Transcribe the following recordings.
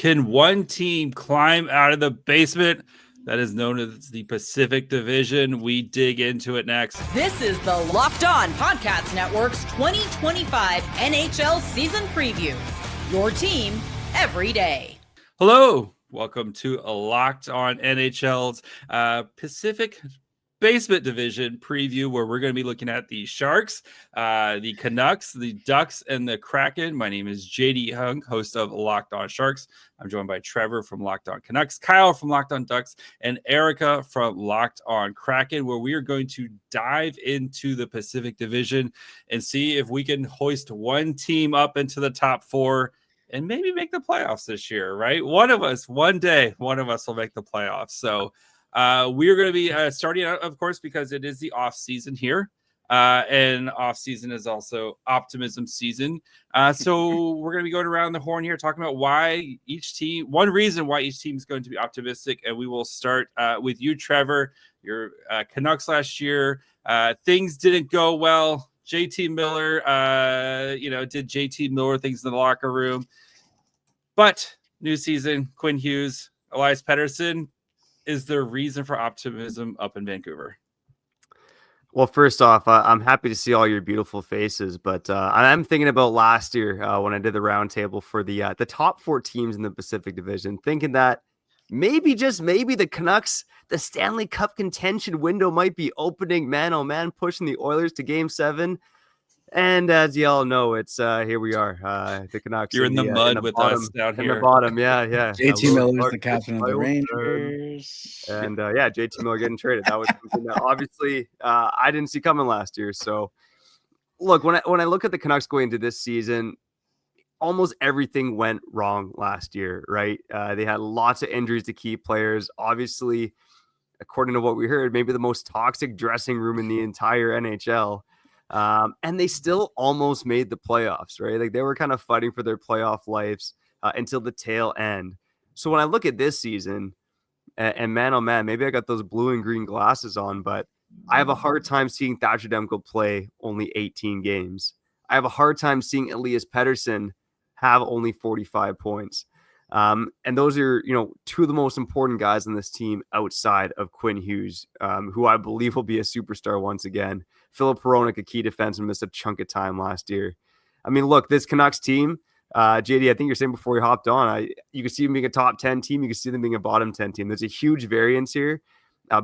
Can one team climb out of the basement? That is known as the Pacific Division. We dig into it next. This is the Locked On Podcast Network's 2025 NHL season preview. Your team every day. Hello. Welcome to a Locked On NHL's Pacific Basement Division preview, where we're going to be looking at the Sharks, the Canucks, the Ducks, and the Kraken. My name is JD Hung, host of Locked On Sharks. I'm joined by Trevor from Locked On Canucks, Kyle from Locked On Ducks, and Erica from Locked On Kraken, where we are going to dive into the Pacific Division and see if we can hoist one team up into the top four and maybe make the playoffs this year, right? One of us will make the playoffs. So we're going to be starting out, of course, because it is the off season here. And off season is also optimism season. So we're going to be going around the horn here, talking about one reason why each team is going to be optimistic. And we will start with you, Trevor. Your Canucks last year, things didn't go well. JT Miller, did JT Miller things in the locker room. But new season, Quinn Hughes, Elias Pettersson. Is there reason for optimism up in Vancouver? Well, first off, I'm happy to see all your beautiful faces, but I'm thinking about last year when I did the roundtable for the top four teams in the Pacific Division, thinking that maybe, just maybe, the Canucks, the Stanley Cup contention window might be opening, man, oh man, pushing the Oilers to Game 7. And as you all know, it's here we are, the Canucks. You're in the mud with us down here. In the bottom, yeah. JT Miller's the captain of the Rangers. And JT Miller getting traded. That was something that obviously I didn't see coming last year. So look, when I look at the Canucks going into this season, almost everything went wrong last year, right? They had lots of injuries to key players. Obviously, according to what we heard, maybe the most toxic dressing room in the entire NHL. And they still almost made the playoffs, right? Like, they were kind of fighting for their playoff lives until the tail end. So when I look at this season, and man, oh man, maybe I got those blue and green glasses on, but I have a hard time seeing Thatcher Demko play only 18 games. I have a hard time seeing Elias Pettersson have only 45 points. And those are, two of the most important guys on this team outside of Quinn Hughes, who I believe will be a superstar once again. Philip Hronek, a key defenseman, missed a chunk of time last year. I mean, look, this Canucks team, JD, I think you're saying before you hopped on, you can see them being a top 10 team. You can see them being a bottom 10 team. There's a huge variance here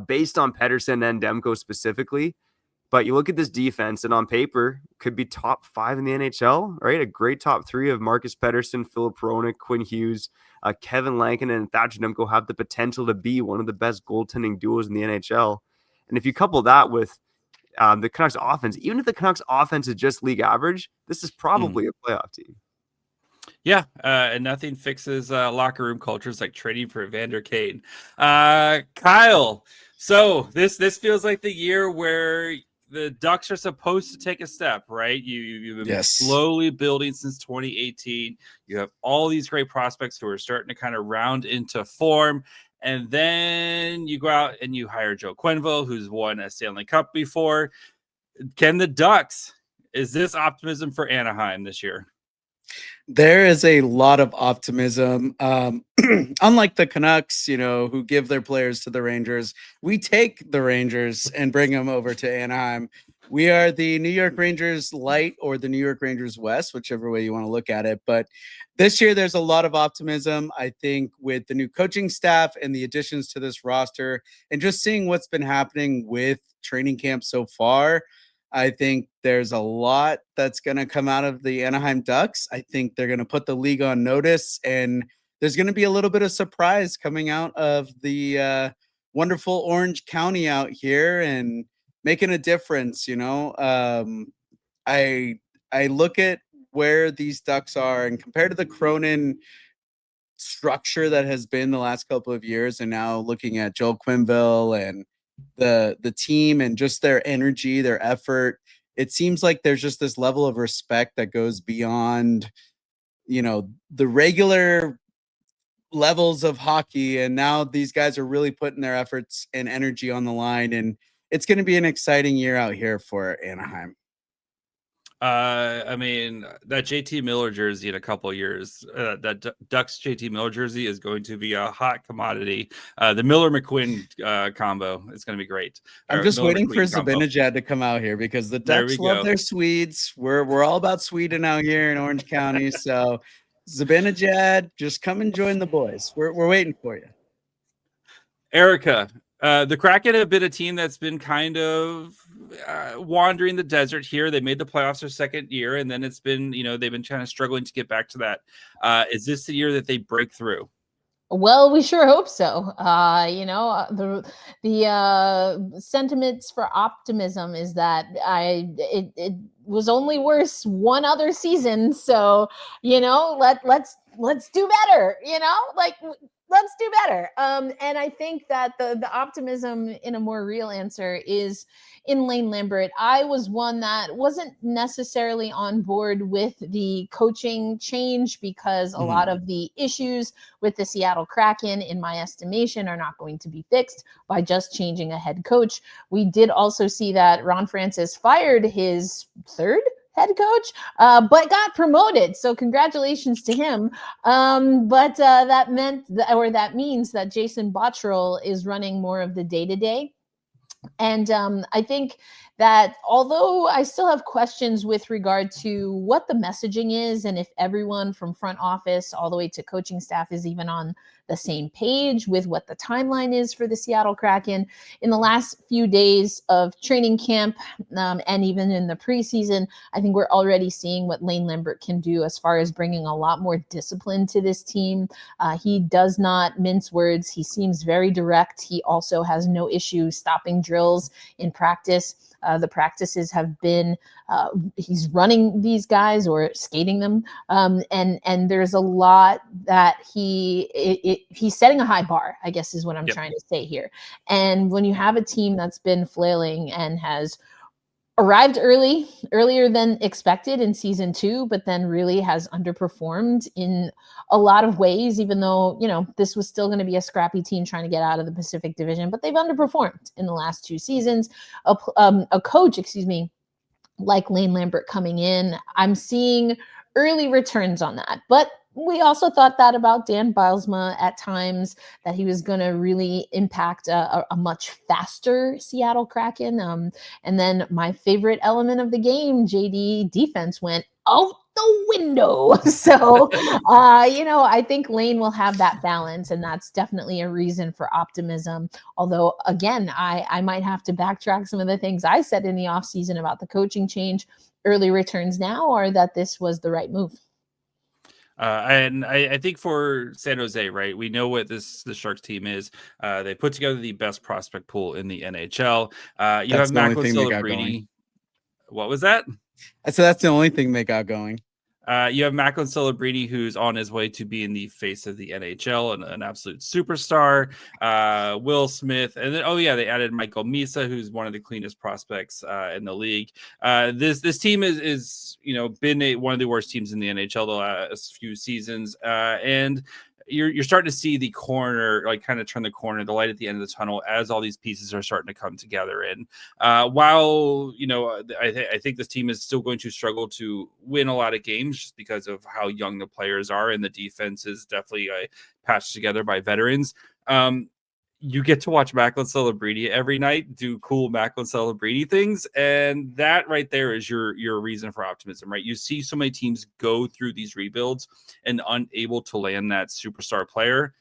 based on Pettersson and Demko specifically. But you look at this defense, and on paper, could be top 5 in the NHL, right? A great top 3 of Marcus Pettersson, Philip Hronek, Quinn Hughes, Kevin Lankinen, and Thatcher Demko have the potential to be one of the best goaltending duos in the NHL. And if you couple that with the Canucks offense, even if the Canucks offense is just league average, this is probably a playoff team. Yeah, and nothing fixes locker room cultures like trading for Evander Kane. Kyle, so this feels like the year where the Ducks are supposed to take a step, right? You've been slowly building since 2018. You have all these great prospects who are starting to kind of round into form. And then you go out and you hire Joe Quenneville, who's won a Stanley Cup before. Can the Ducks, is this optimism for Anaheim this year? There is a lot of optimism. Unlike the Canucks, who give their players to the Rangers, we take the Rangers and bring them over to Anaheim. We are the New York Rangers Light or the New York Rangers West, whichever way you want to look at it. But this year, there's a lot of optimism, I think, with the new coaching staff and the additions to this roster, and just seeing what's been happening with training camp so far. I think there's a lot that's going to come out of the Anaheim Ducks. I think they're going to put the league on notice, and there's going to be a little bit of surprise coming out of the wonderful Orange County out here and making a difference. I look at where these Ducks are, and compared to the Cronin structure that has been the last couple of years, and now looking at Joel Quenneville and the team and just their energy, their effort, it seems like there's just this level of respect that goes beyond, the regular levels of hockey. And now these guys are really putting their efforts and energy on the line. And it's going to be an exciting year out here for Anaheim. I mean, that JT Miller jersey in a couple of years, that Ducks JT Miller jersey is going to be a hot commodity. The Miller McQuinn combo is going to be great. I'm just Miller waiting for McQueen combo. Zibanejad to come out here because the There we Ducks love go. their Swedes. We're all about Sweden out here in Orange County. So Zibanejad, just come and join the boys. We're waiting for you. Erica, the Kraken have been a team that's been kind of wandering the desert here. They made the playoffs their second year, and then it's been, they've been kind of struggling to get back to that. Is this the year that they break through? Well, we sure hope so. The sentiments for optimism is that it was only worse one other season. So, let's do better, let's do better. And I think that the optimism in a more real answer is in Lane Lambert. I was one that wasn't necessarily on board with the coaching change because a lot of the issues with the Seattle Kraken, in my estimation, are not going to be fixed by just changing a head coach. We did also see that Ron Francis fired his third head coach, but got promoted. So congratulations to him. But that means that Jason Botterill is running more of the day-to-day. And I think that although I still have questions with regard to what the messaging is and if everyone from front office all the way to coaching staff is even on the same page with what the timeline is for the Seattle Kraken, in the last few days of training camp and even in the preseason, I think we're already seeing what Lane Lambert can do as far as bringing a lot more discipline to this team. He does not mince words. He seems very direct. He also has no issue stopping drills in practice. The practices have been he's running these guys or skating them, and there's a lot that he's setting a high bar, I guess is what I'm trying to say here. And when you have a team that's been flailing and has arrived earlier than expected in season 2, but then really has underperformed in a lot of ways, even though, this was still going to be a scrappy team trying to get out of the Pacific Division, but they've underperformed in the last 2 seasons. A coach, like Lane Lambert coming in, I'm seeing early returns on that. But we also thought that about Dan Bylsma at times, that he was going to really impact a much faster Seattle Kraken. And then my favorite element of the game, JD defense, went out the window. So, I think Lane will have that balance, and that's definitely a reason for optimism. Although, again, I might have to backtrack some of the things I said in the offseason about the coaching change. Early returns now are that this was the right move. And I think for San Jose, right, we know what the Sharks team is. They put together the best prospect pool in the NHL. You have Macklin Celebrini. What was that? I said that's the only thing they got going. You have Macklin Celebrini, who's on his way to being the face of the NHL and an absolute superstar. Will Smith, and then they added Michael Misa, who's one of the cleanest prospects in the league. This team is been one of the worst teams in the NHL the last few seasons, and you're starting to see the corner, kind of turn the corner, the light at the end of the tunnel as all these pieces are starting to come together. And while, I think this team is still going to struggle to win a lot of games just because of how young the players are, and the defense is definitely patched together by veterans. You get to watch Macklin Celebrini every night do cool Macklin Celebrini things, and that right there is your reason for optimism, right? You see so many teams go through these rebuilds and unable to land that superstar player,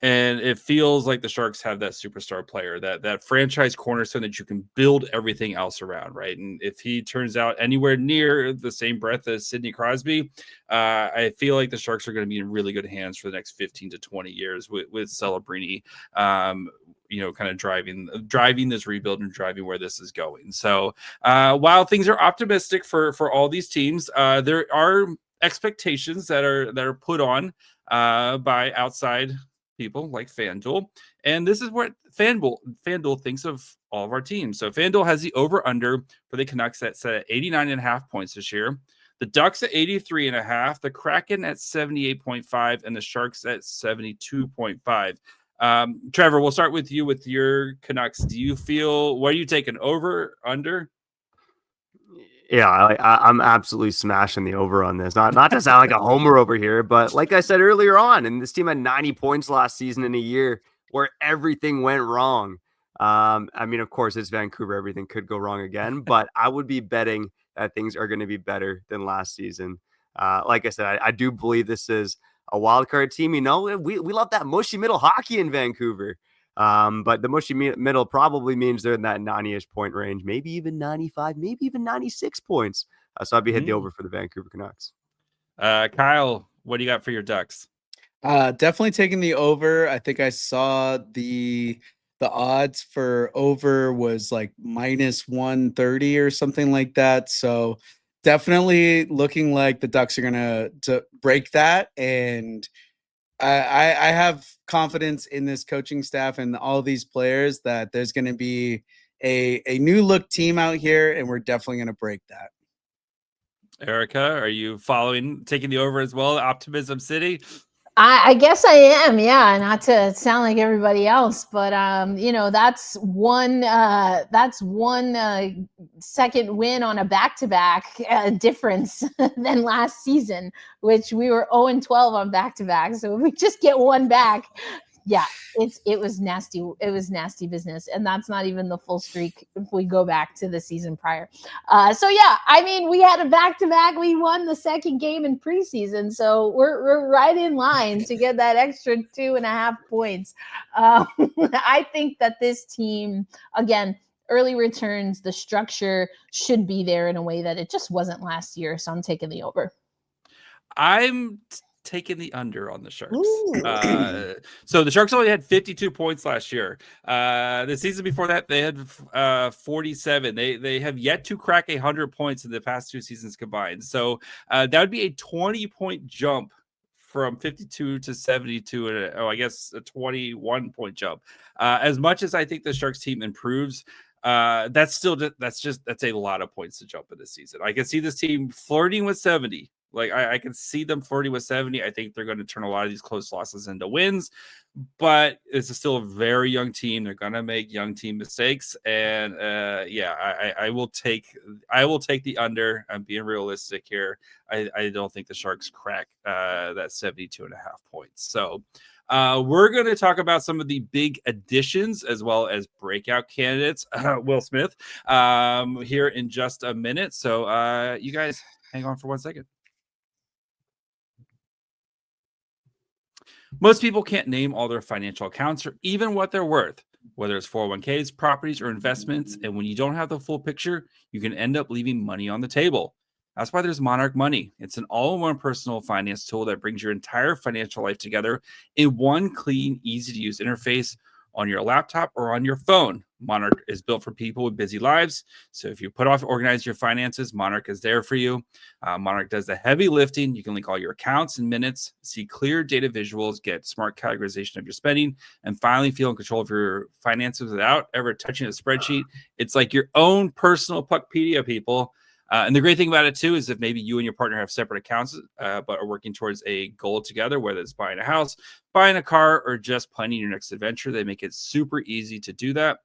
and it feels like the Sharks have that superstar player, that franchise cornerstone that you can build everything else around, right? And if he turns out anywhere near the same breadth as Sidney Crosby, I feel like the Sharks are going to be in really good hands for the next 15 to 20 years with Celebrini, kind of driving this rebuild and driving where this is going. So while things are optimistic for all these teams, there are expectations that are put on by outside people like FanDuel, and this is what FanDuel thinks of all of our teams. So FanDuel has the over/under for the Canucks set at 89.5 points this year, the Ducks at 83.5, the Kraken at 78.5, and the Sharks at 72.5. Trevor, we'll start with you with your Canucks. Do you feel, what are you taking, over, under? Yeah, I'm absolutely smashing the over on this. Not to sound like a homer over here, but like I said earlier on, and this team had 90 points last season in a year where everything went wrong. I mean, of course, it's Vancouver. Everything could go wrong again, but I would be betting that things are going to be better than last season. Like I said, I do believe this is a wild card team. You know, we love that mushy middle hockey in Vancouver. But the mushy middle probably means they're in that 90-ish point range, maybe even 95, maybe even 96 points. So I'd be hitting the over for the Vancouver Canucks. Kyle, what do you got for your Ducks? Definitely taking the over. I think I saw the odds for over was like minus 130 or something like that. So definitely looking like the Ducks are gonna to break that. And I have confidence in this coaching staff and all these players that there's gonna be a new look team out here, and we're definitely gonna break that. Erica, are you taking the over as well? Optimism City? I guess I am, yeah. Not to sound like everybody else, but that's one second win on a back-to-back difference than last season, which we were 0-12 on back-to-back. So if we just get one back, yeah, it was nasty. It was nasty business, and that's not even the full streak if we go back to the season prior. So yeah, I mean, we had a back-to-back. We won the second game in preseason, so we're right in line to get that extra 2.5 points. I think that this team, again, early returns, the structure should be there in a way that it just wasn't last year. So I'm taking the over. I'm taking the under on the Sharks. So the Sharks only had 52 points last year. The season before that, they had 47. They have yet to crack 100 points in the past 2 seasons combined. So that would be a 20-point jump from 52 to 72, and I guess a 21-point jump. As much as I think the Sharks team improves, that's a lot of points to jump in this season. I can see this team flirting with 70. Like I can see them flirting with 70. I think they're going to turn a lot of these close losses into wins, but it's still a very young team. They're going to make young team mistakes, and I will take the under. I'm being realistic here. I don't think the Sharks crack that 72.5 points. So we're going to talk about some of the big additions as well as breakout candidates. Will Smith here in just a minute. So you guys hang on for 1 second. Most people can't name all their financial accounts or even what they're worth, whether it's 401ks, properties, or investments. And when you don't have the full picture, you can end up leaving money on the table. That's why there's Monarch Money. It's an all-in-one personal finance tool that brings your entire financial life together in one clean, easy-to-use interface on your laptop or on your phone. Monarch is built for people with busy lives. So if you put off organizing your finances, Monarch is there for you. Monarch does the heavy lifting. You can link all your accounts in minutes, see clear data visuals, get smart categorization of your spending, and finally feel in control of your finances without ever touching a spreadsheet. It's like your own personal Puckpedia, people. And the great thing about it, too, is if maybe you and your partner have separate accounts, but are working towards a goal together, whether it's buying a house, buying a car, or just planning your next adventure, they make it super easy to do that.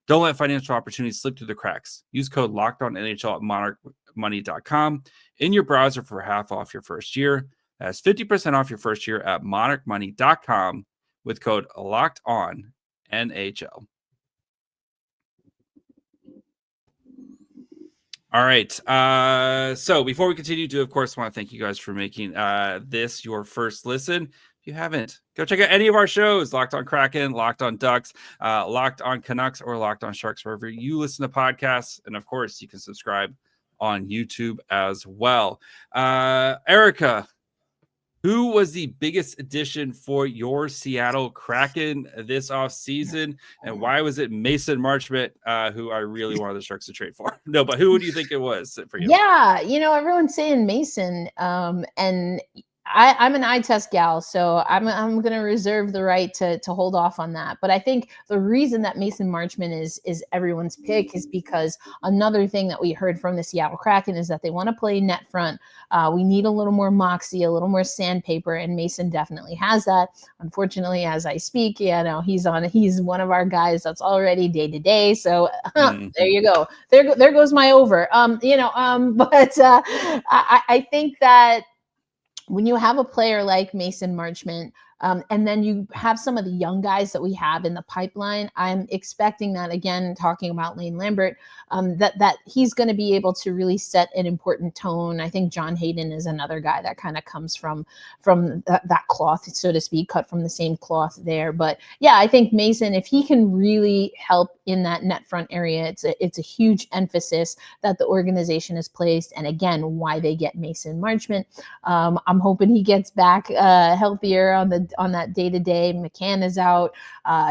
Don't let financial opportunities slip through the cracks. Use code LOCKEDONNHL at monarchmoney.com in your browser for half off your first year. That's 50% off your first year at monarchmoney.com with code LOCKEDONNHL. All right. So before we continue, do of course want to thank you guys for making this your first listen. If you haven't, go check out any of our shows: Locked on Kraken, Locked on Ducks, Locked on Canucks, or Locked on Sharks, wherever you listen to podcasts. And of course, you can subscribe on YouTube as well. Erica, who was the biggest addition for your Seattle Kraken this offseason, and why was it Mason Marchment, who I really wanted the Sharks to trade for? No, but who do you think it was for you? Yeah, everyone's saying Mason, and I'm an eye test gal, so I'm going to reserve the right to hold off on that. But I think the reason that Mason Marchment is everyone's pick is because another thing that we heard from the Seattle Kraken is that they want to play net front. We need a little more moxie, a little more sandpaper, and Mason definitely has that. Unfortunately, as I speak, he's one of our guys that's already day to day. So there you go. There goes my over. But I think that when you have a player like Mason Marchment, and then you have some of the young guys that we have in the pipeline, I'm expecting that, again, talking about Lane Lambert, that he's going to be able to really set an important tone. I think John Hayden is another guy that kind of comes from that cloth, so to speak, cut from the same cloth there. But yeah, I think Mason, if he can really help in that net front area, it's a huge emphasis that the organization has placed. And again, why they get Mason Marchment. I'm hoping he gets back healthier on that day-to-day. McCann is out,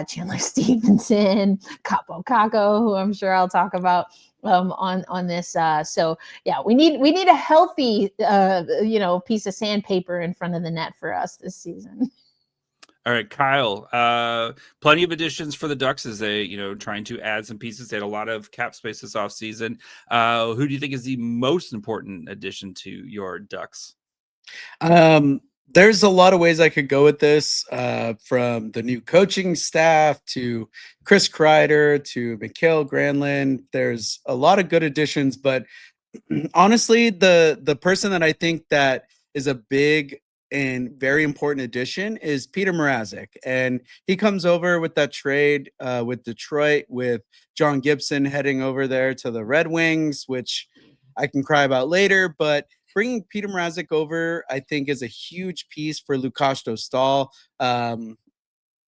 Chandler Stevenson, Capo Caco, who I'm sure I'll talk about on this. So yeah, we need a healthy piece of sandpaper in front of the net for us this season. All right, Kyle, plenty of additions for the Ducks as they, trying to add some pieces. They had a lot of cap space this offseason. Who do you think is the most important addition to your Ducks? There's a lot of ways I could go with this, from the new coaching staff to Chris Kreider to Mikael Granlund. There's a lot of good additions, but honestly, the person that I think that is a big and very important addition is Peter Mrazek. And he comes over with that trade with Detroit, with John Gibson heading over there to the Red Wings, which I can cry about later. But bringing Peter Mrazek over, I think, is a huge piece for Lukáš Dostal.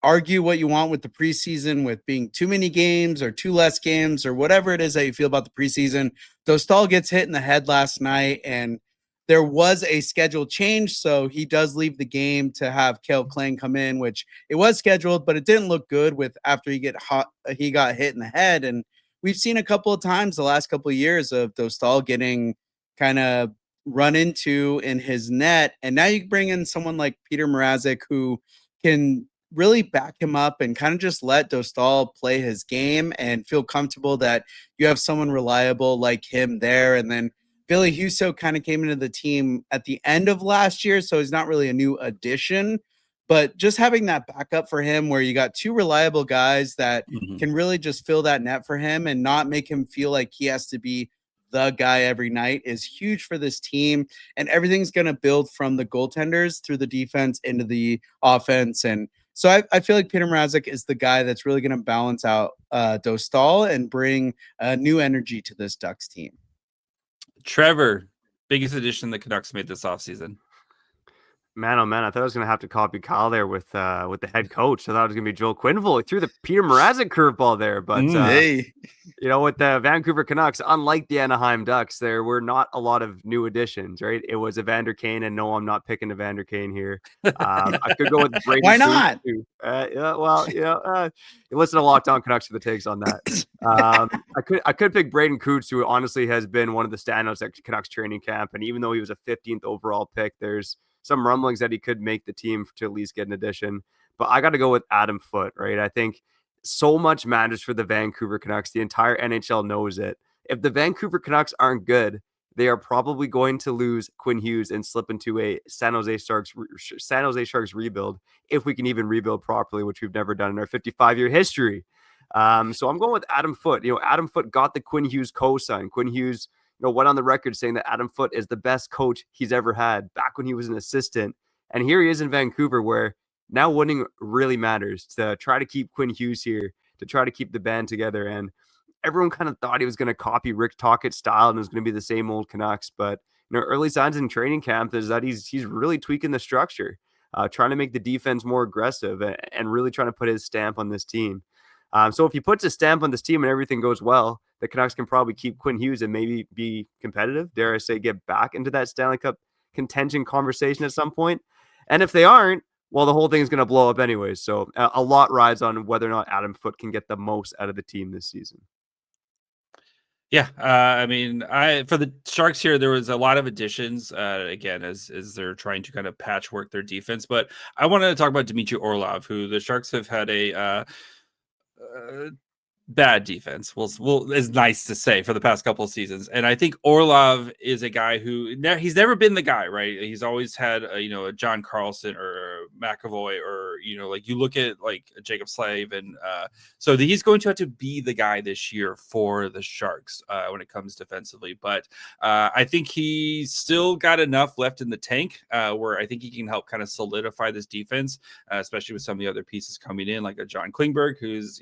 Argue what you want with the preseason, with being too many games or too less games or whatever it is that you feel about the preseason. Dostal gets hit in the head last night, and there was a scheduled change, so he does leave the game to have Kale Klang come in, which it was scheduled, but it didn't look good with after he got hit in the head. And we've seen a couple of times the last couple of years of Dostal getting kind of run into in his net, and now you bring in someone like Peter Mrazek who can really back him up and kind of just let Dostal play his game and feel comfortable that you have someone reliable like him there. And then Billy Husso kind of came into the team at the end of last year, so he's not really a new addition, but just having that backup for him where you got two reliable guys that can really just fill that net for him and not make him feel like he has to be the guy every night is huge for this team. And everything's going to build from the goaltenders through the defense into the offense. And so I feel like Peter Mrazek is the guy that's really going to balance out Dostal and bring new energy to this Ducks team. Trevor, biggest addition the Canucks made this offseason. Man, oh man, I thought I was going to have to copy Kyle there with the head coach. I thought it was going to be Joel Quenneville. He threw the Peter Mrazek curveball there. But, hey. With the Vancouver Canucks, unlike the Anaheim Ducks, there were not a lot of new additions, right? It was Evander Kane, and no, I'm not picking Evander Kane here. I could go with Brady. Why not? You listen to Locked On Canucks for the takes on that. I could pick Braden Coots, who honestly has been one of the standouts at Canucks training camp. And even though he was a 15th overall pick, there's some rumblings that he could make the team to at least get an addition. But I got to go with Adam Foote, right? I think so much matters for the Vancouver Canucks. The entire NHL knows it. If the Vancouver Canucks aren't good, they are probably going to lose Quinn Hughes and slip into a San Jose Sharks rebuild, if we can even rebuild properly, which we've never done in our 55-year history. So I'm going with Adam Foote. Adam Foote got the Quinn Hughes cosign. Quinn Hughes, went on the record saying that Adam Foote is the best coach he's ever had back when he was an assistant. And here he is in Vancouver, where now winning really matters, to try to keep Quinn Hughes here, to try to keep the band together. And everyone kind of thought he was going to copy Rick Tocchet's style and it was going to be the same old Canucks. But early signs in training camp is that he's really tweaking the structure, trying to make the defense more aggressive and really trying to put his stamp on this team. So if he puts a stamp on this team and everything goes well, the Canucks can probably keep Quinn Hughes and maybe be competitive, dare I say, get back into that Stanley Cup contention conversation at some point. And if they aren't, well, the whole thing is going to blow up anyways. So a lot rides on whether or not Adam Foote can get the most out of the team this season. Yeah, I mean, for the Sharks here, there was a lot of additions. Again, as they're trying to kind of patchwork their defense, but I wanted to talk about Dmitry Orlov, who the Sharks have had a bad defense will is nice to say for the past couple of seasons. And I think Orlov is a guy who he's never been the guy, right? He's always had a John Carlson or McAvoy, or like you look at like Jacob Slave, and so he's going to have to be the guy this year for the Sharks when it comes defensively. But I think he's still got enough left in the tank where I think he can help kind of solidify this defense, especially with some of the other pieces coming in, like a John Klingberg, who's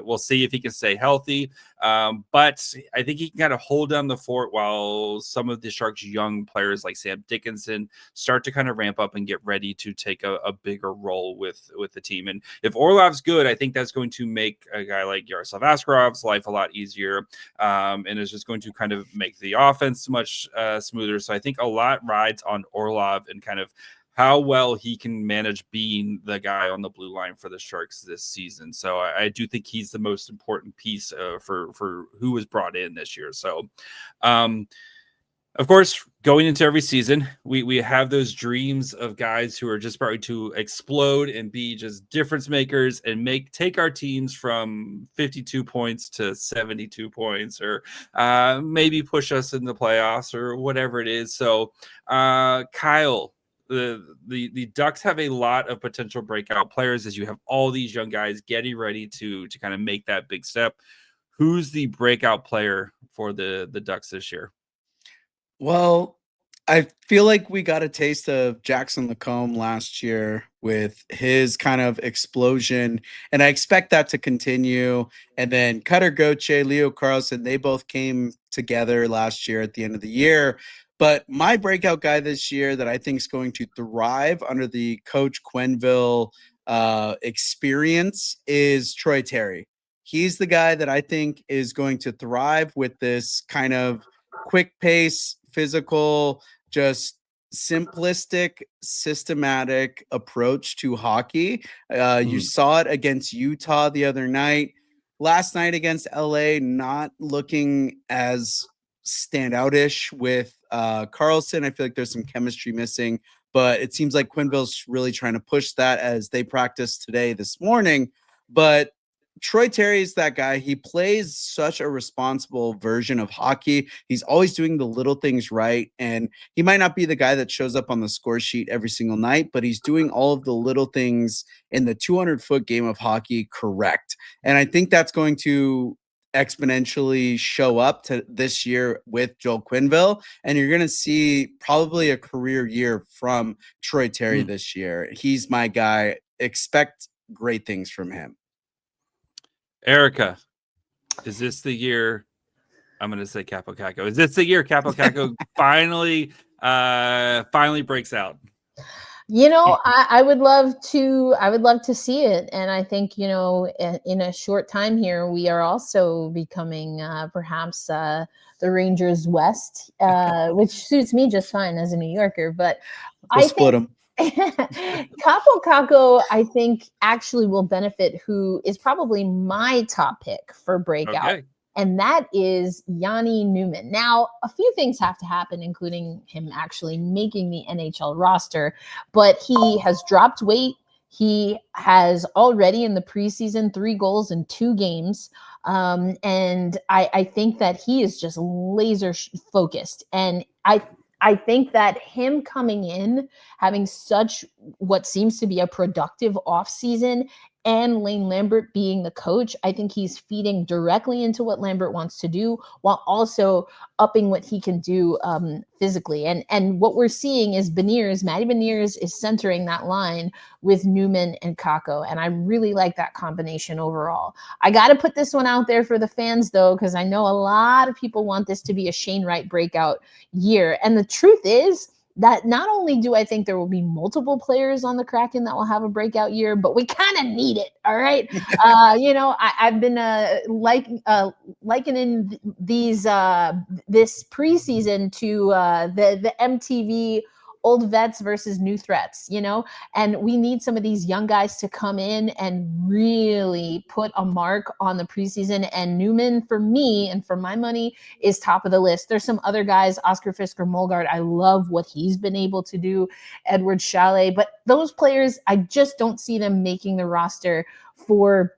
we'll see if he can stay healthy. But I think he can kind of hold down the fort while some of the Sharks' young players like Sam Dickinson start to kind of ramp up and get ready to take a bigger role with the team. And if Orlov's good, I think that's going to make a guy like Yaroslav Askarov's life a lot easier, and is just going to kind of make the offense much smoother. So I think a lot rides on Orlov and kind of how well he can manage being the guy on the blue line for the Sharks this season. So I do think he's the most important piece for who was brought in this year. So, of course, going into every season, we have those dreams of guys who are just starting to explode and be just difference makers and take our teams from 52 points to 72 points, or maybe push us in the playoffs or whatever it is. So, Kyle, the Ducks have a lot of potential breakout players, as you have all these young guys getting ready to kind of make that big step. Who's the breakout player for the Ducks this year? Well, I feel like we got a taste of Jackson Lacombe last year with his kind of explosion, and I expect that to continue. And then Cutter Gauthier, Leo Carlson, they both came together last year at the end of the year. But my breakout guy this year that I think is going to thrive under the Coach Quenneville experience is Troy Terry. He's the guy that I think is going to thrive with this kind of quick pace, physical, just simplistic, systematic approach to hockey. You saw it against Utah the other night. Last night against LA, not looking as standout-ish with Carlson. I feel like there's some chemistry missing, but it seems like Quenneville's really trying to push that as they practiced today this morning. But Troy Terry is that guy. He plays such a responsible version of hockey. He's always doing the little things right. And he might not be the guy that shows up on the score sheet every single night, but he's doing all of the little things in the 200-foot game of hockey correct. And I think that's going to exponentially show up to this year with Joel Quenneville. And you're going to see probably a career year from Troy Terry this year. He's my guy. Expect great things from him. Erica, is this the year? I'm going to say Capo Caco. Is this the year Capo Caco finally breaks out? I would love to see it. And I think, in a short time here, we are also becoming perhaps the Rangers West, which suits me just fine as a New Yorker. But we'll split them. Capo Caco, I think, actually will benefit who is probably my top pick for breakout. Okay. And that is Yanni Newman. Now, a few things have to happen, including him actually making the NHL roster, but he has dropped weight. He has already in the preseason 3 goals in 2 games. And I think that he is just laser focused. And I think that him coming in, having such what seems to be a productive offseason, and Lane Lambert being the coach, I think he's feeding directly into what Lambert wants to do while also upping what he can do physically. And what we're seeing is Matty Beniers is centering that line with Newman and Kakko. And I really like that combination overall. I got to put this one out there for the fans, though, because I know a lot of people want this to be a Shane Wright breakout year. And the truth is, that not only do I think there will be multiple players on the Kraken that will have a breakout year, but we kind of need it. All right. I've been likening these this preseason to the MTV old vets versus new threats, and we need some of these young guys to come in and really put a mark on the preseason. And Newman, for me and for my money, is top of the list. There's some other guys, Oscar Fisker Molgaard. I love what he's been able to do, Edward Chalet, but those players, I just don't see them making the roster for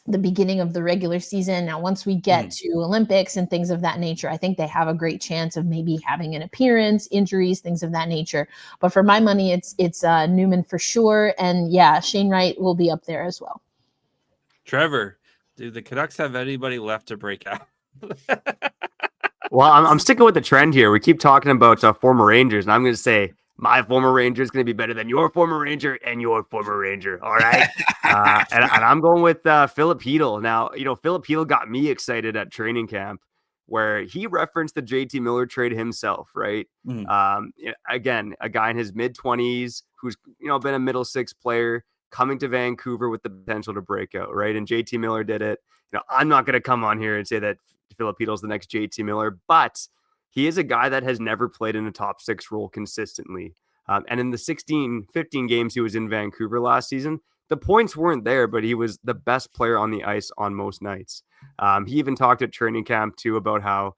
the beginning of the regular season. Now, once we get to Olympics and things of that nature, I think they have a great chance of maybe having an appearance, injuries, things of that nature. But for my money, it's Newman for sure. And yeah, Shane Wright will be up there as well. Trevor, do the Canucks have anybody left to break out? Well, I'm sticking with the trend here. We keep talking about former Rangers, and I'm going to say my former Ranger is going to be better than your former Ranger and your former Ranger. All right. And I'm going with Philip Hedl. Now, Philip Hedl got me excited at training camp where he referenced the JT Miller trade himself, right? Again, a guy in his mid-20s who's, been a middle six player coming to Vancouver with the potential to break out, right? And JT Miller did it. I'm not going to come on here and say that Philip Hedl's the next JT Miller, but he is a guy that has never played in a top six role consistently. And in the 15 games he was in Vancouver last season, the points weren't there, but he was the best player on the ice on most nights. He even talked at training camp too about how,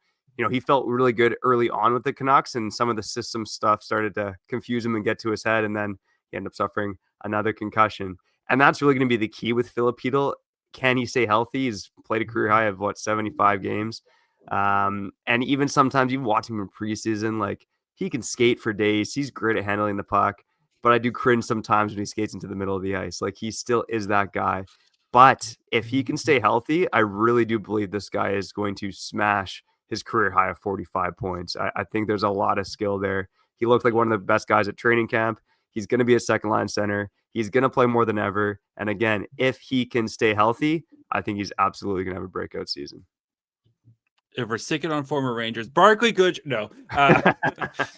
he felt really good early on with the Canucks, and some of the system stuff started to confuse him and get to his head. And then he ended up suffering another concussion. And that's really going to be the key with Philip Hedl. Can he stay healthy? He's played a career high of 75 games. And even sometimes you watch him in preseason, like he can skate for days. He's great at handling the puck, but I do cringe sometimes when he skates into the middle of the ice. Like he still is that guy. But if he can stay healthy, I really do believe this guy is going to smash his career high of 45 points. I think there's a lot of skill there. He looked like one of the best guys at training camp. He's going to be a second line center. He's going to play more than ever. And again, if he can stay healthy, I think he's absolutely going to have a breakout season. If we're sticking on former Rangers, Barclay Goodrow, no,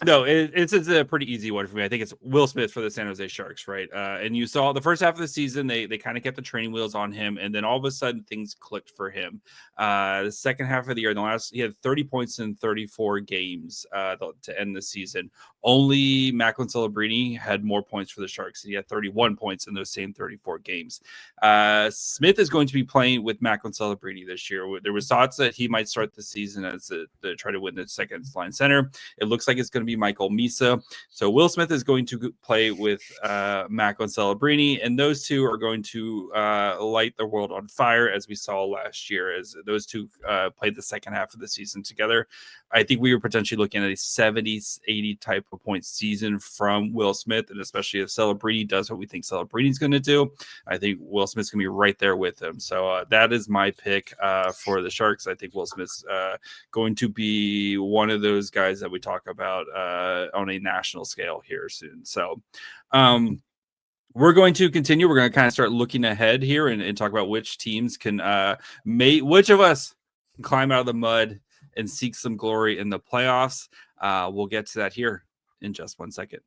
no, it's a pretty easy one for me. I think it's Will Smith for the San Jose Sharks, right? And you saw the first half of the season, they kind of kept the training wheels on him, and then all of a sudden things clicked for him. The second half of the year, he had 30 points in 34 games to end the season. Only Macklin Celebrini had more points for the Sharks. He had 31 points in those same 34 games. Smith is going to be playing with Macklin Celebrini this year. There was thoughts that he might start the season as to try to win the second line center. It looks like it's going to be Michael Misa. So Will Smith is going to play with Macklin Celebrini, and those two are going to light the world on fire, as we saw last year, as those two played the second half of the season together. I think we were potentially looking at a 70-80 type of point season from Will Smith, and especially if Celebrini does what we think Celebrini's going to do, I think Will Smith's going to be right there with him. So that is my pick for the Sharks. I think Will Smith's going to be one of those guys that we talk about on a national scale here soon. So we're going to continue. We're going to kind of start looking ahead here and talk about which teams can which of us can climb out of the mud and seek some glory in the playoffs. We'll get to that here in just 1 second.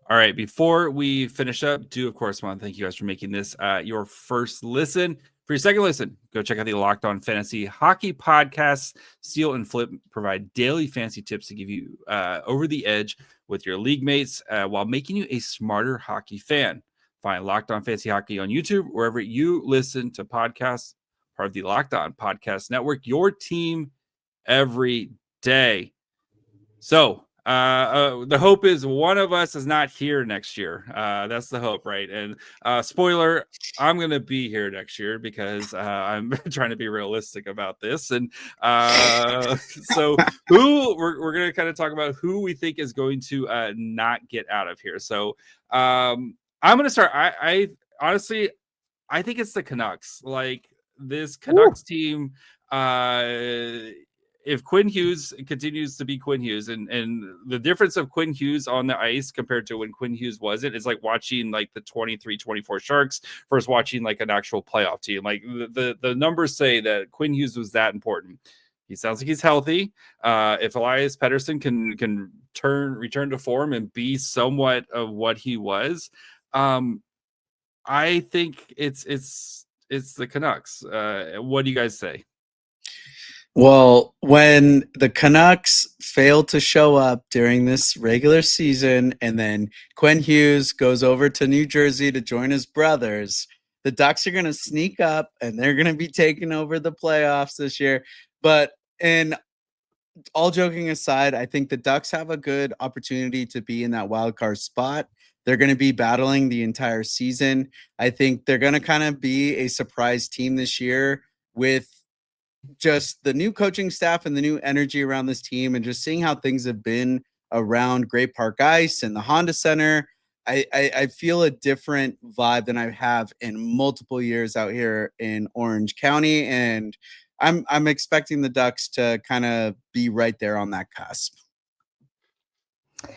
All right, before we finish up, of course want to thank you guys for making this your first listen. For your second listen, go check out the Locked On Fantasy Hockey Podcasts. Steal and Flip provide daily fantasy tips to give you over the edge with your league mates while making you a smarter hockey fan. Find Locked On Fantasy Hockey on YouTube, wherever you listen to podcasts, part of the Locked On Podcast Network, your team every day. So the hope is one of us is not here next year. That's the hope, right? And spoiler, I'm going to be here next year because I'm trying to be realistic about this. And so we're going to kind of talk about who we think is going to not get out of here. So I'm going to start. I honestly, I think it's the Canucks. Like this Canucks team, if Quinn Hughes continues to be Quinn Hughes, and the difference of Quinn Hughes on the ice compared to when Quinn Hughes wasn't, is like watching like the 23-24 Sharks versus watching like an actual playoff team. Like the numbers say that Quinn Hughes was that important. He sounds like he's healthy. If Elias Pettersson can return to form and be somewhat of what he was, I think it's the Canucks. What do you guys say? Well, when the Canucks fail to show up during this regular season and then Quinn Hughes goes over to New Jersey to join his brothers, the Ducks are going to sneak up and they're going to be taking over the playoffs this year. But in all joking aside, I think the Ducks have a good opportunity to be in that wild card spot. They're going to be battling the entire season. I think they're going to kind of be a surprise team this year with just the new coaching staff and the new energy around this team and just seeing how things have been around Great Park Ice and the Honda Center. I feel a different vibe than I have in multiple years out here in Orange County. And I'm expecting the Ducks to kind of be right there on that cusp.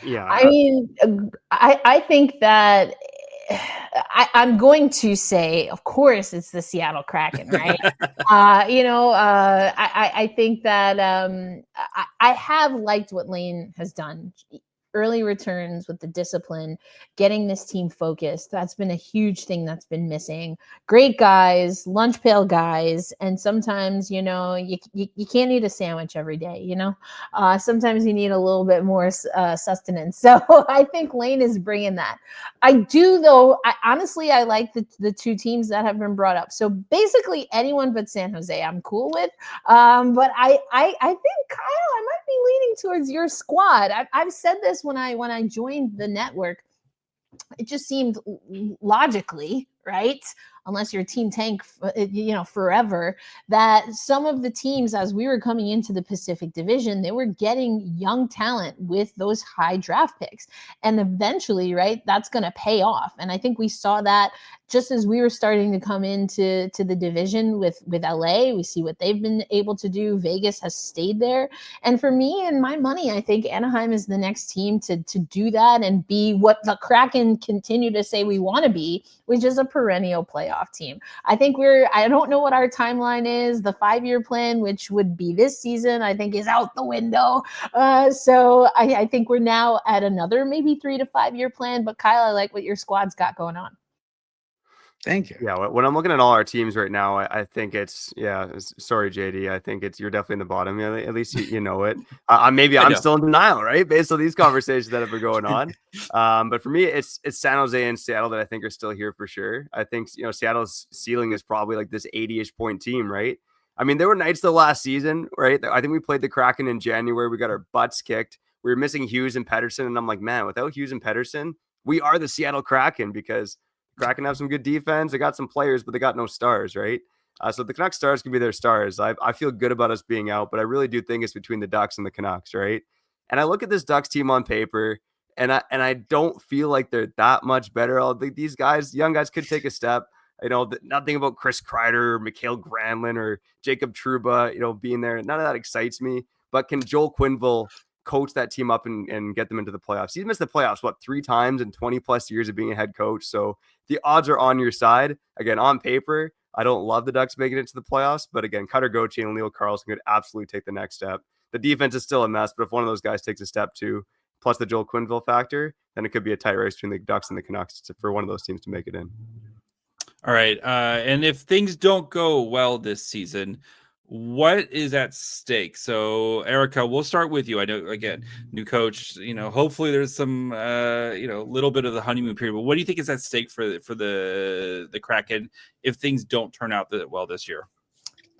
Yeah. I mean, I think that I'm going to say, of course, it's the Seattle Kraken, right? I think that I have liked what Lane has done. Early returns with the discipline, getting this team focused. That's been a huge thing that's been missing. Great guys, lunch pail guys, and sometimes, you can't eat a sandwich every day, sometimes you need a little bit more sustenance. So I think Lane is bringing that. I do, though. Honestly, I like the two teams that have been brought up. So basically anyone but San Jose I'm cool with. But I think, Kyle, I might be leaning towards your squad. I've said this when I joined the network. It just seemed logically, right? Unless your team tank, forever, that some of the teams, as we were coming into the Pacific Division, they were getting young talent with those high draft picks. And eventually, right, that's going to pay off. And I think we saw that just as we were starting to come into the division with LA. We see what they've been able to do. Vegas has stayed there. And for me and my money, I think Anaheim is the next team to do that and be what the Kraken continue to say we want to be, which is a perennial playoff team. I think I don't know what our timeline is. The 5-year plan, which would be this season, I think is out the window. So I think we're now at another maybe 3 to 5 year plan. But Kyle, I like what your squad's got going on. Thank you. Yeah, when I'm looking at all our teams right now, I think sorry, JD. I think you're definitely in the bottom. At least you know it. Maybe I'm still in denial, right? Based on these conversations that have been going on. But for me, it's San Jose and Seattle that I think are still here for sure. I think, Seattle's ceiling is probably like this 80-ish point team, right? I mean, there were nights the last season, right? I think we played the Kraken in January. We got our butts kicked. We were missing Hughes and Pettersson. And I'm like, man, without Hughes and Pettersson, we are the Seattle Kraken because Kraken have some good defense. They got some players, but they got no stars, right? So the Canucks stars can be their stars. I feel good about us being out, but I really do think it's between the Ducks and the Canucks, right? And I look at this Ducks team on paper, and I don't feel like they're that much better. I think these guys, young guys, could take a step. Nothing about Chris Kreider or Mikhail Granlund or Jacob Trouba, being there. None of that excites me. But can Joel Quenneville coach that team up and get them into the playoffs? He's missed the playoffs, 3 times in 20 plus years of being a head coach. So the odds are on your side. Again, on paper, I don't love the Ducks making it to the playoffs, but again, Cutter Gauthier and Leo Carlson could absolutely take the next step. The defense is still a mess, but if one of those guys takes a step too, plus the Joel Quenneville factor, then it could be a tight race between the Ducks and the Canucks for one of those teams to make it in. All right. And if things don't go well this season, what is at stake? So, Erica, we'll start with you. I know, again, new coach, hopefully there's some, little bit of the honeymoon period, but what do you think is at stake for the Kraken if things don't turn out well this year?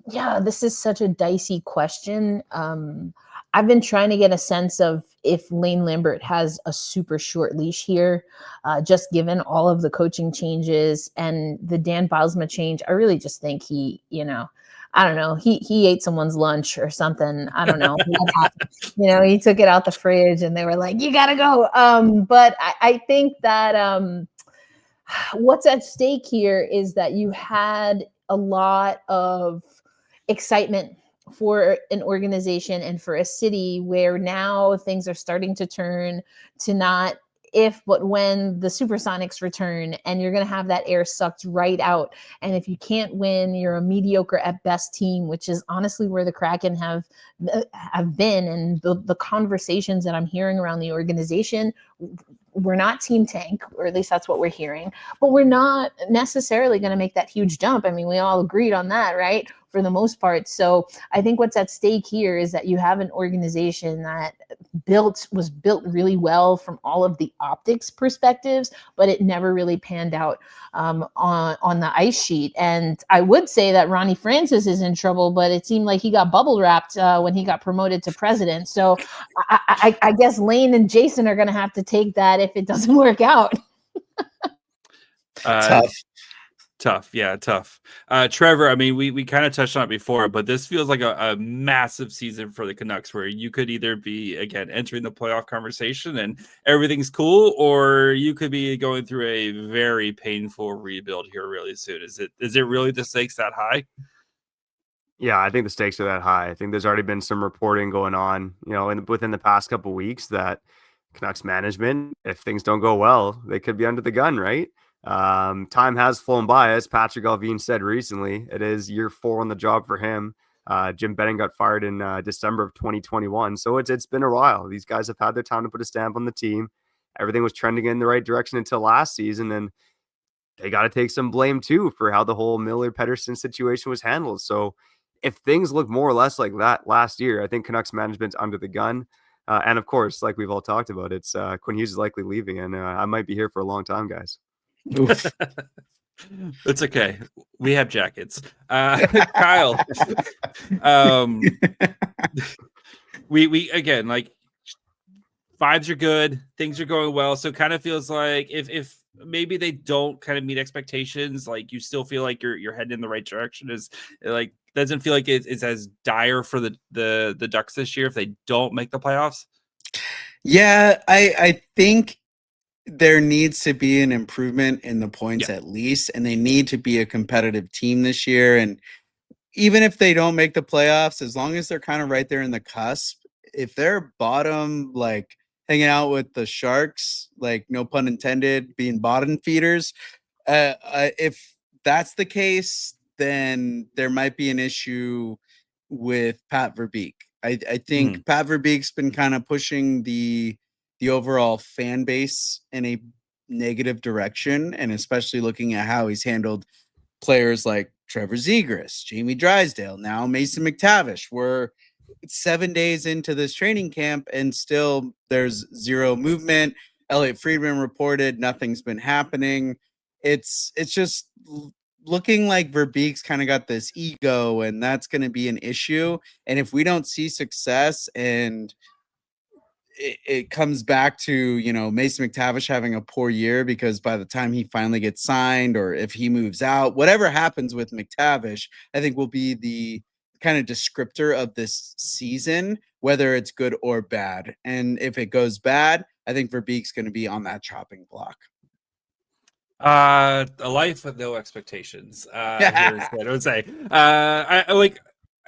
Yeah, this is such a dicey question. I've been trying to get a sense of if Lane Lambert has a super short leash here, just given all of the coaching changes and the Dan Bylsma change. I really just think he, I don't know, he ate someone's lunch or something. I don't know what happened. He took it out the fridge and they were like, you gotta go. But I think that what's at stake here is that you had a lot of excitement for an organization and for a city where now things are starting to turn to not if, but when the Supersonics return, and you're going to have that air sucked right out. And if you can't win, you're a mediocre at best team, which is honestly where the Kraken have been. And the conversations that I'm hearing around the organization, we're not team tank, or at least that's what we're hearing, but we're not necessarily going to make that huge jump. I mean, we all agreed on that, right? for the most part. So I think what's at stake here is that you have an organization that was built really well from all of the optics perspectives, but it never really panned out on the ice sheet. And I would say that Ronnie Francis is in trouble, but it seemed like he got bubble wrapped when he got promoted to president. So I guess Lane and Jason are going to have to take that if it doesn't work out. Tough. Yeah, tough. Trevor, I mean, we kind of touched on it before, but this feels like a massive season for the Canucks where you could either be, again, entering the playoff conversation and everything's cool, or you could be going through a very painful rebuild here really soon. Is it really the stakes that high? Yeah, I think the stakes are that high. I think there's already been some reporting going on, within the past couple of weeks that Canucks management, if things don't go well, they could be under the gun, right? Time has flown by, as Patrick Allvin said recently. It is year 4 on the job for him. Jim Benning got fired in December of 2021, so it's been a while. These guys have had their time to put a stamp on the team. Everything was trending in the right direction until last season, and they got to take some blame too for how the whole Miller-Pettersson situation was handled. So if things look more or less like that last year, I think Canucks management's under the gun. And of course, like we've all talked about, it's Quinn Hughes is likely leaving, and I might be here for a long time, guys. It's okay. We have jackets. Kyle, we again, like, vibes are good, things are going well, so kind of feels like if maybe they don't kind of meet expectations, like you still feel like you're heading in the right direction. Is like, doesn't feel like it's as dire for the Ducks this year if they don't make the playoffs. Yeah, I think there needs to be an improvement in the points at least, and they need to be a competitive team this year. And even if they don't make the playoffs, as long as they're kind of right there in the cusp, if they're bottom, like hanging out with the Sharks, like no pun intended, being bottom feeders, if that's the case, then there might be an issue with Pat Verbeek. I think Pat Verbeek's been kind of pushing the overall fan base in a negative direction, and especially looking at how he's handled players like Trevor Zegras, Jamie Drysdale, now Mason McTavish. We're 7 days into this training camp and still there's zero movement. Elliot Friedman reported nothing's been happening. It's just looking like Verbeek's kind of got this ego, and that's going to be an issue. And if we don't see success, and it comes back to, Mason McTavish having a poor year, because by the time he finally gets signed, or if he moves out, whatever happens with McTavish, I think will be the kind of descriptor of this season, whether it's good or bad. And if it goes bad, I think Verbeek's going to be on that chopping block. A life with no expectations. Here's what I would say.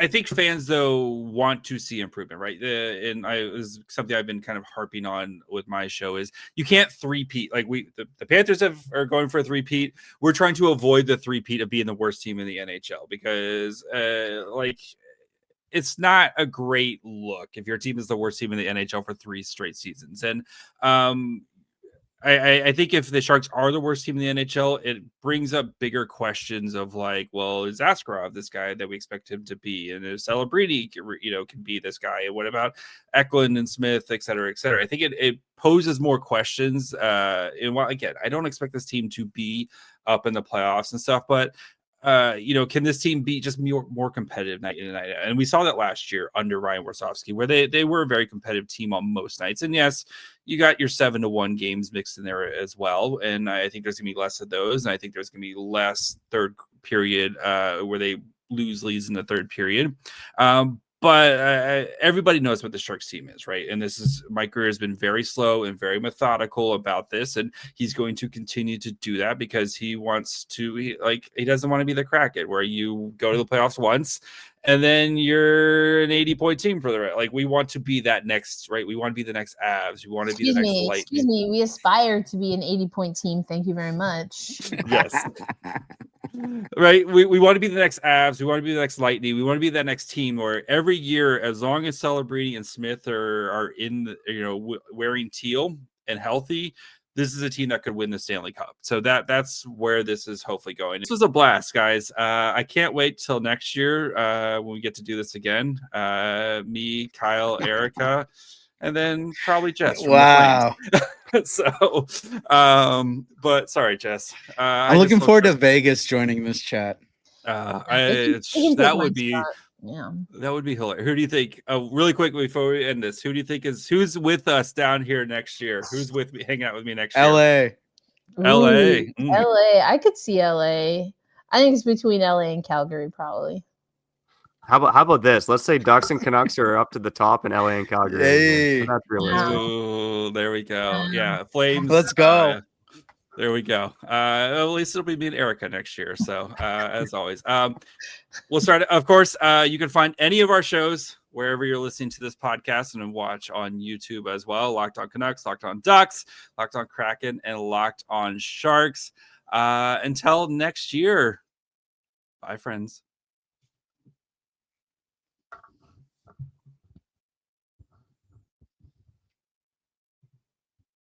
I think fans, though, want to see improvement, right? And is something I've been kind of harping on with my show is you can't three-peat. Like the Panthers are going for a three-peat. We're trying to avoid the three-peat of being the worst team in the NHL, because it's not a great look if your team is the worst team in the NHL for 3 straight seasons. And I think if the Sharks are the worst team in the NHL, it brings up bigger questions of like, well, is Askarov this guy that we expect him to be? And is Celebrini, can be this guy? And what about Eklund and Smith, et cetera, et cetera? I think it poses more questions. And while, again, I don't expect this team to be up in the playoffs and stuff, but can this team be just more competitive night in and night out? And we saw that last year under Ryan Warsofsky, where they were a very competitive team on most nights. And yes, you got your 7-1 games mixed in there as well. And I think there's gonna be less of those. And I think there's gonna be less third period where they lose leads in the third period. But everybody knows what the Sharks team is, right? And Mike Grier has been very slow and very methodical about this, and he's going to continue to do that because he wants to. He doesn't want to be the Kraken, where you go to the playoffs once and then you're an 80-point team for the rest. Like, we want to be that next, right? We want to be the next Avs. We want to be the next Lightning. Excuse me. We aspire to be an 80-point team. Thank you very much. Yes. Right. We want to be the next Avs. We want to be the next Lightning. We want to be that next team where every year, as long as Celebrini and Smith are in wearing teal and healthy, this is a team that could win the Stanley Cup. So that's where this is hopefully going. This was a blast, guys. I can't wait till next year when we get to do this again. Me, Kyle, Erica, and then probably Jess from Wow. the Flames. So, but sorry, Jess. I'm looking forward to Vegas joining this chat. That would be yeah. That would be hilarious. Who do you think? Really quick before we end this, who do you think who's with us down here next year? Who's with me, hanging out with me next year? LA. LA. LA. I could see LA. I think it's between LA and Calgary, probably. How about this? Let's say Ducks and Canucks are up to the top, and LA and Calgary. Hey. So that's realistic. Ooh, there we go. Yeah, Flames. Let's go. There we go. At least it'll be me and Erica next year. So as always, we'll start. Of course, you can find any of our shows wherever you're listening to this podcast and watch on YouTube as well. Locked on Canucks, Locked on Ducks, Locked on Kraken, and Locked on Sharks. Until next year. Bye, friends.